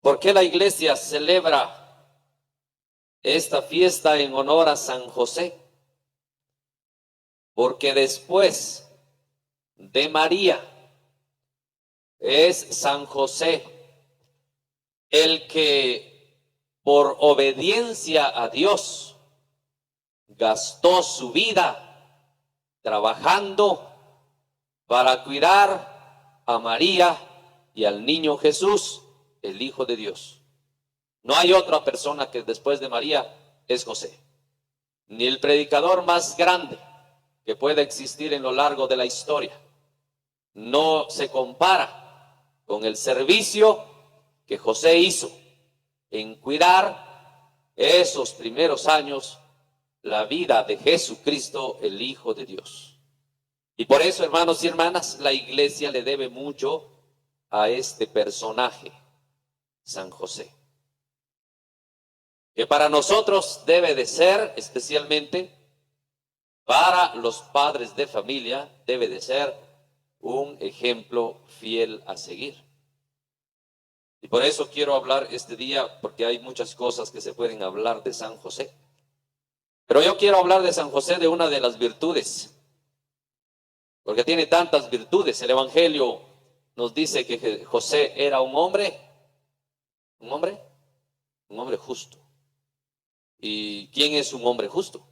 ¿Por qué la iglesia celebra esta fiesta en honor a San José? Porque después de María es San José el que por obediencia a Dios gastó su vida trabajando para cuidar a María y al niño Jesús, el Hijo de Dios. No hay otra persona que después de María es José, ni el predicador más grande que pueda existir en lo largo de la historia. No se compara con el servicio que José hizo en cuidar esos primeros años la vida de Jesucristo, el Hijo de Dios. Y por eso, hermanos y hermanas, la iglesia le debe mucho a este personaje, San José, que para nosotros debe de ser, especialmente para los padres de familia, debe de ser un ejemplo fiel a seguir. Y por eso quiero hablar este día, porque hay muchas cosas que se pueden hablar de San José. Pero yo quiero hablar de San José de una de las virtudes, porque tiene tantas virtudes. El Evangelio nos dice que José era un hombre justo. ¿Y quién es un hombre justo?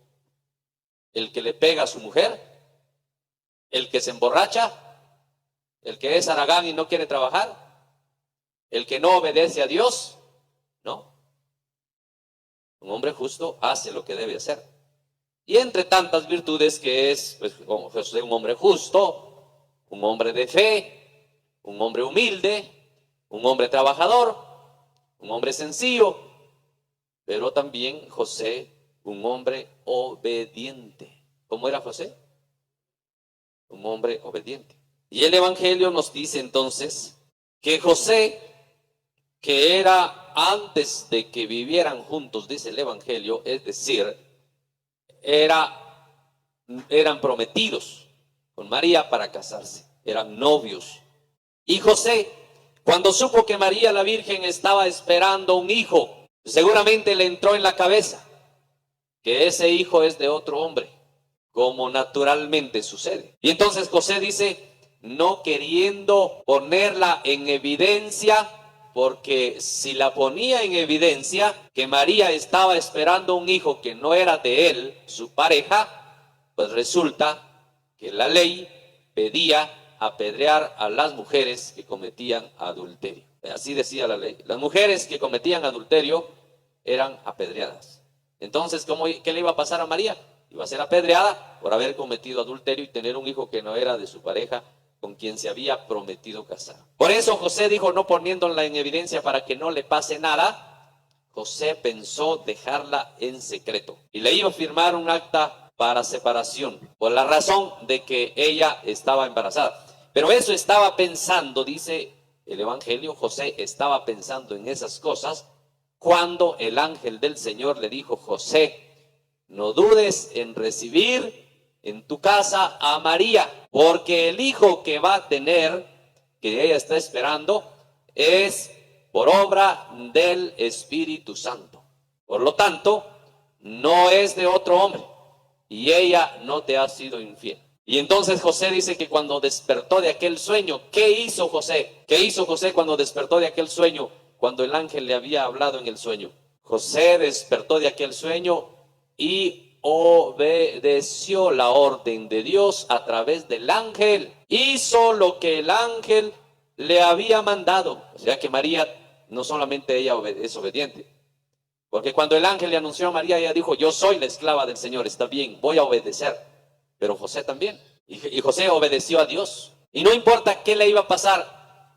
El que le pega a su mujer, el que se emborracha, el que es haragán y no quiere trabajar, el que no obedece a Dios. No. Un hombre justo hace lo que debe hacer. Y entre tantas virtudes que es, pues, como José, un hombre justo, un hombre de fe, un hombre humilde, un hombre trabajador, un hombre sencillo, pero también José, un hombre obediente. ¿Cómo era José? Un hombre obediente. Y el Evangelio nos dice entonces que José, que era antes de que vivieran juntos, dice el Evangelio, es decir, eran prometidos con María para casarse, eran novios. Y José, cuando supo que María la Virgen estaba esperando un hijo, seguramente le entró en la cabeza que ese hijo es de otro hombre, como naturalmente sucede. Y entonces José dice, no queriendo ponerla en evidencia, porque si la ponía en evidencia que María estaba esperando un hijo que no era de él, su pareja, pues resulta que la ley pedía apedrear a las mujeres que cometían adulterio. Así decía la ley. Las mujeres que cometían adulterio eran apedreadas. Entonces, ¿qué le iba a pasar a María? Iba a ser apedreada por haber cometido adulterio y tener un hijo que no era de su pareja, con quien se había prometido casar. Por eso José dijo, no poniéndola en evidencia para que no le pase nada, José pensó dejarla en secreto y le iba a firmar un acta para separación, por la razón de que ella estaba embarazada. Pero eso estaba pensando, dice el Evangelio, José estaba pensando en esas cosas cuando el ángel del Señor le dijo, José, no dudes en recibir en tu casa a María, porque el hijo que va a tener, que ella está esperando, es por obra del Espíritu Santo. Por lo tanto, no es de otro hombre, y ella no te ha sido infiel. Y entonces José dice que cuando despertó de aquel sueño, ¿qué hizo José? ¿Qué hizo José cuando despertó de aquel sueño? Cuando el ángel le había hablado en el sueño. José despertó de aquel sueño y obedeció la orden de Dios a través del ángel. Hizo lo que el ángel le había mandado. O sea que María, no solamente ella es obediente, porque cuando el ángel le anunció a María, ella dijo, yo soy la esclava del Señor, está bien, voy a obedecer. Pero José también. Y José obedeció a Dios. Y no importa qué le iba a pasar,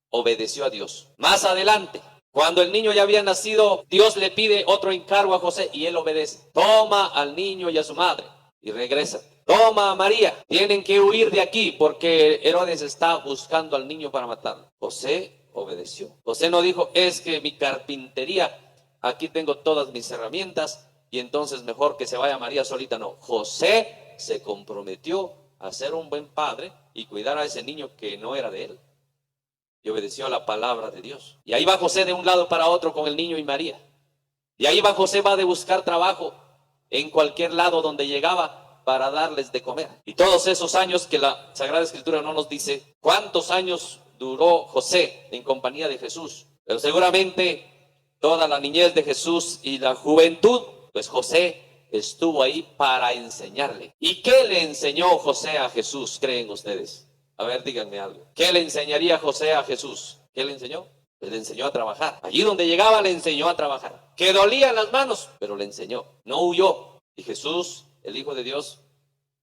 obedeció a Dios. Más adelante, cuando el niño ya había nacido, Dios le pide otro encargo a José y él obedece. Toma al niño y a su madre y regresa. Toma a María, tienen que huir de aquí porque Herodes está buscando al niño para matarlo. José obedeció. José no dijo, es que mi carpintería, aquí tengo todas mis herramientas y entonces mejor que se vaya María solita. No, José se comprometió a ser un buen padre y cuidar a ese niño que no era de él. y obedeció la palabra de Dios. Y ahí va José de un lado para otro con el niño y María. Y ahí va José, va de buscar trabajo en cualquier lado donde llegaba para darles de comer. Y todos esos años que la Sagrada Escritura no nos dice cuántos años duró José en compañía de Jesús, pero seguramente toda la niñez de Jesús y la juventud, pues José estuvo ahí para enseñarle. ¿Y qué le enseñó José a Jesús, creen ustedes? A ver, díganme algo. ¿Qué le enseñaría José a Jesús? ¿Qué le enseñó? Pues le enseñó a trabajar. Allí donde llegaba le enseñó a trabajar. Que dolían las manos, pero le enseñó. No huyó. Y Jesús, el Hijo de Dios,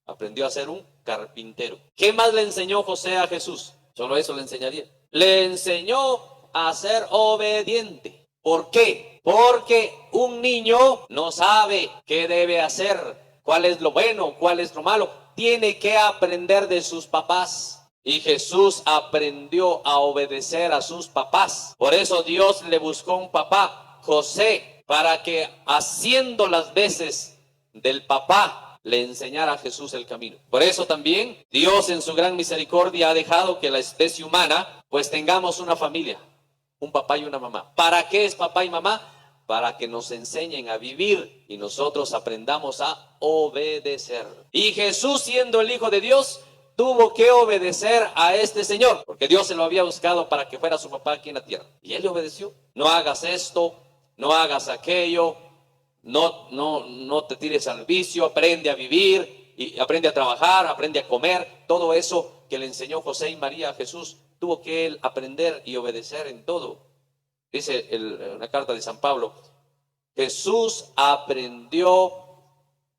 aprendió a ser un carpintero. ¿Qué más le enseñó José a Jesús? Solo eso le enseñaría. Le enseñó a ser obediente. ¿Por qué? Porque un niño no sabe qué debe hacer, cuál es lo bueno, cuál es lo malo. Tiene que aprender de sus papás. Y Jesús aprendió a obedecer a sus papás. Por eso Dios le buscó un papá, José, para que haciendo las veces del papá le enseñara a Jesús el camino. Por eso también Dios en su gran misericordia ha dejado que la especie humana pues tengamos una familia, un papá y una mamá. ¿Para qué es papá y mamá? Para que nos enseñen a vivir y nosotros aprendamos a obedecer. Y Jesús, siendo el Hijo de Dios, tuvo que obedecer a este Señor, porque Dios se lo había buscado para que fuera su papá aquí en la tierra. Y Él le obedeció. No hagas esto, no hagas aquello, no te tires al vicio, aprende a vivir, y aprende a trabajar, aprende a comer. Todo eso que le enseñó José y María a Jesús, tuvo que Él aprender y obedecer en todo. Dice una carta de San Pablo, Jesús aprendió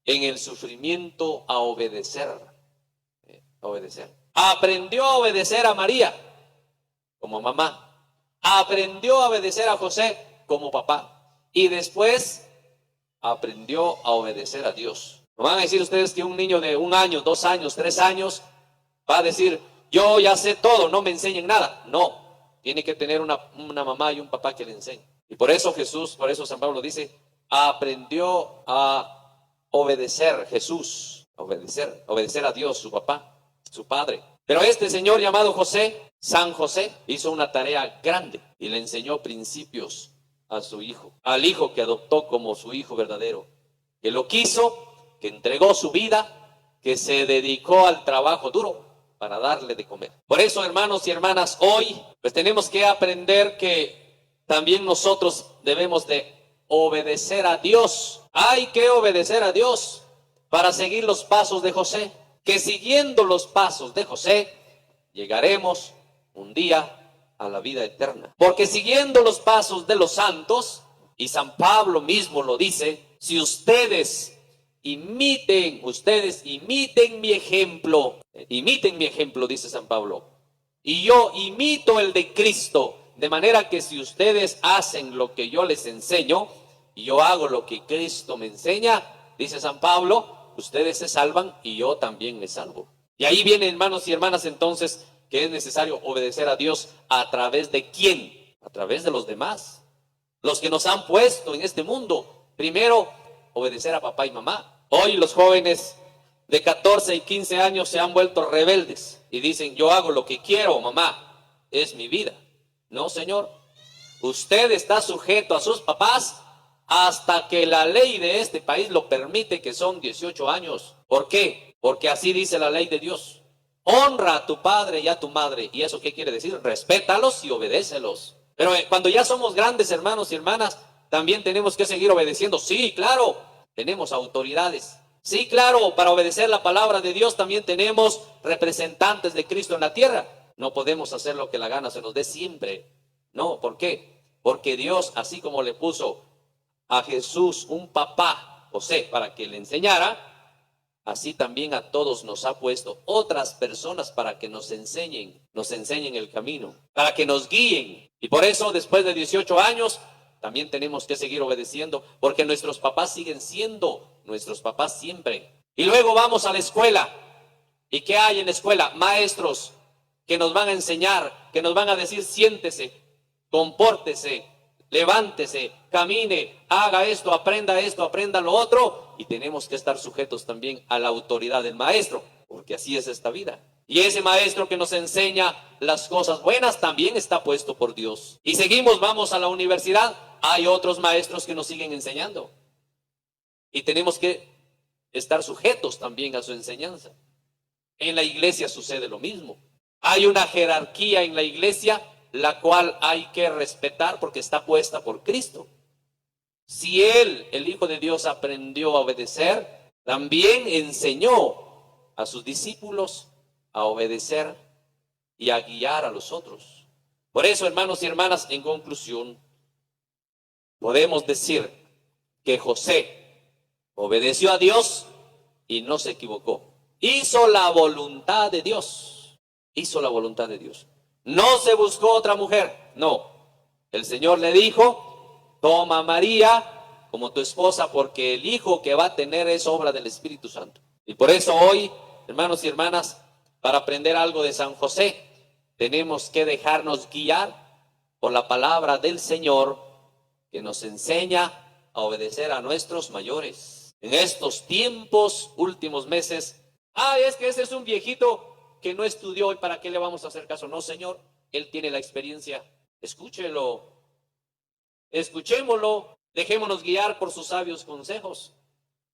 en el sufrimiento a obedecer. Aprendió a obedecer a María como mamá. Aprendió a obedecer a José como papá. Y después aprendió a obedecer a Dios. ¿No van a decir ustedes que un niño de 1 año, 2 años, 3 años va a decir, yo ya sé todo, no me enseñen nada? No, tiene que tener una mamá y un papá que le enseñen. Y por eso Jesús, por eso San Pablo dice, aprendió a obedecer Jesús, obedecer a Dios, su papá, su padre. Pero este señor llamado José, San José, hizo una tarea grande y le enseñó principios a su hijo, al hijo que adoptó como su hijo verdadero, que lo quiso, que entregó su vida, que se dedicó al trabajo duro para darle de comer. Por eso, hermanos y hermanas, hoy pues tenemos que aprender que también nosotros debemos de obedecer a Dios. Hay que obedecer a Dios para seguir los pasos de José, que siguiendo los pasos de José llegaremos un día a la vida eterna. Porque siguiendo los pasos de los santos, y San Pablo mismo lo dice, si ustedes imiten mi ejemplo, dice San Pablo, y yo imito el de Cristo, de manera que si ustedes hacen lo que yo les enseño, y yo hago lo que Cristo me enseña, dice San Pablo, ustedes se salvan y yo también me salvo. Y ahí viene, hermanos y hermanas, entonces, que es necesario obedecer a Dios. ¿A través de quién? A través de los demás, los que nos han puesto en este mundo. Primero, obedecer a papá y mamá. Hoy los jóvenes de 14 y 15 años se han vuelto rebeldes y dicen, yo hago lo que quiero, mamá, es mi vida. No, señor, usted está sujeto a sus papás hasta que la ley de este país lo permite, que son 18 años. ¿Por qué? Porque así dice la ley de Dios. Honra a tu padre y a tu madre. ¿Y eso qué quiere decir? Respétalos y obedécelos. Pero cuando ya somos grandes, hermanos y hermanas, también tenemos que seguir obedeciendo. Sí, claro, tenemos autoridades. Sí, claro, para obedecer la palabra de Dios también tenemos representantes de Cristo en la tierra. No podemos hacer lo que la gana se nos dé siempre. No, ¿por qué? Porque Dios, así como le puso a Jesús un papá, José, para que le enseñara, así también a todos nos ha puesto otras personas para que nos enseñen el camino, para que nos guíen. Y por eso, después de 18 años, también tenemos que seguir obedeciendo, porque nuestros papás siguen siendo nuestros papás siempre. Y luego vamos a la escuela. ¿Y qué hay en la escuela? Maestros que nos van a enseñar, que nos van a decir, siéntese, compórtese, levántese, camine, haga esto, aprenda lo otro. Y tenemos que estar sujetos también a la autoridad del maestro, porque así es esta vida. Y ese maestro que nos enseña las cosas buenas también está puesto por Dios. Y seguimos, vamos a la universidad, hay otros maestros que nos siguen enseñando. Y tenemos que estar sujetos también a su enseñanza. En la iglesia sucede lo mismo. Hay una jerarquía en la iglesia, la cual hay que respetar porque está puesta por Cristo. Si Él, el Hijo de Dios, aprendió a obedecer, también enseñó a sus discípulos a obedecer y a guiar a los otros. Por eso, hermanos y hermanas, en conclusión, podemos decir que José obedeció a Dios y no se equivocó. Hizo la voluntad de Dios. Hizo la voluntad de Dios. No se buscó otra mujer. No. El Señor le dijo, toma a María como tu esposa porque el hijo que va a tener es obra del Espíritu Santo. Y por eso hoy, hermanos y hermanas, para aprender algo de San José, tenemos que dejarnos guiar por la palabra del Señor que nos enseña a obedecer a nuestros mayores. En estos tiempos, últimos meses, es que ese es un viejito que no estudió y para qué le vamos a hacer caso. No, Señor, él tiene la experiencia. Escúchelo, escuchémoslo, dejémonos guiar por sus sabios consejos,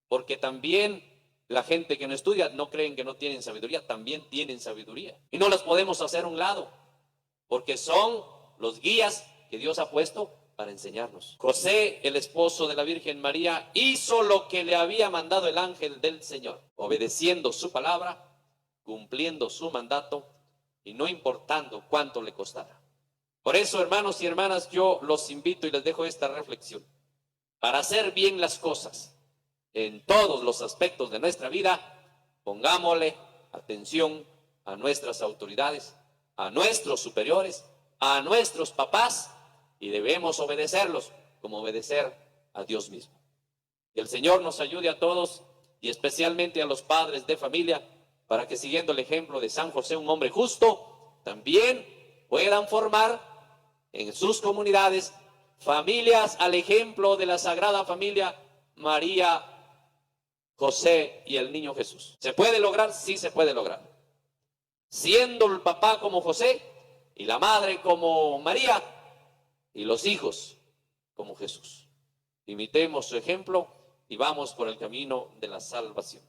porque también la gente que no estudia no creen que no tienen sabiduría, también tienen sabiduría. Y no las podemos hacer a un lado, porque son los guías que Dios ha puesto para enseñarnos. José, el esposo de la Virgen María, hizo lo que le había mandado el ángel del Señor, obedeciendo su palabra, cumpliendo su mandato y no importando cuánto le costara. Por eso, hermanos y hermanas, yo los invito y les dejo esta reflexión. Para hacer bien las cosas en todos los aspectos de nuestra vida, pongámosle atención a nuestras autoridades, a nuestros superiores, a nuestros papás, y debemos obedecerlos como obedecer a Dios mismo. Que el Señor nos ayude a todos y especialmente a los padres de familia para que siguiendo el ejemplo de San José, un hombre justo, también puedan formar en sus comunidades familias al ejemplo de la Sagrada Familia María, José y el niño Jesús. ¿Se puede lograr? Sí se puede lograr. Siendo el papá como José y la madre como María y los hijos como Jesús. Imitemos su ejemplo y vamos por el camino de la salvación.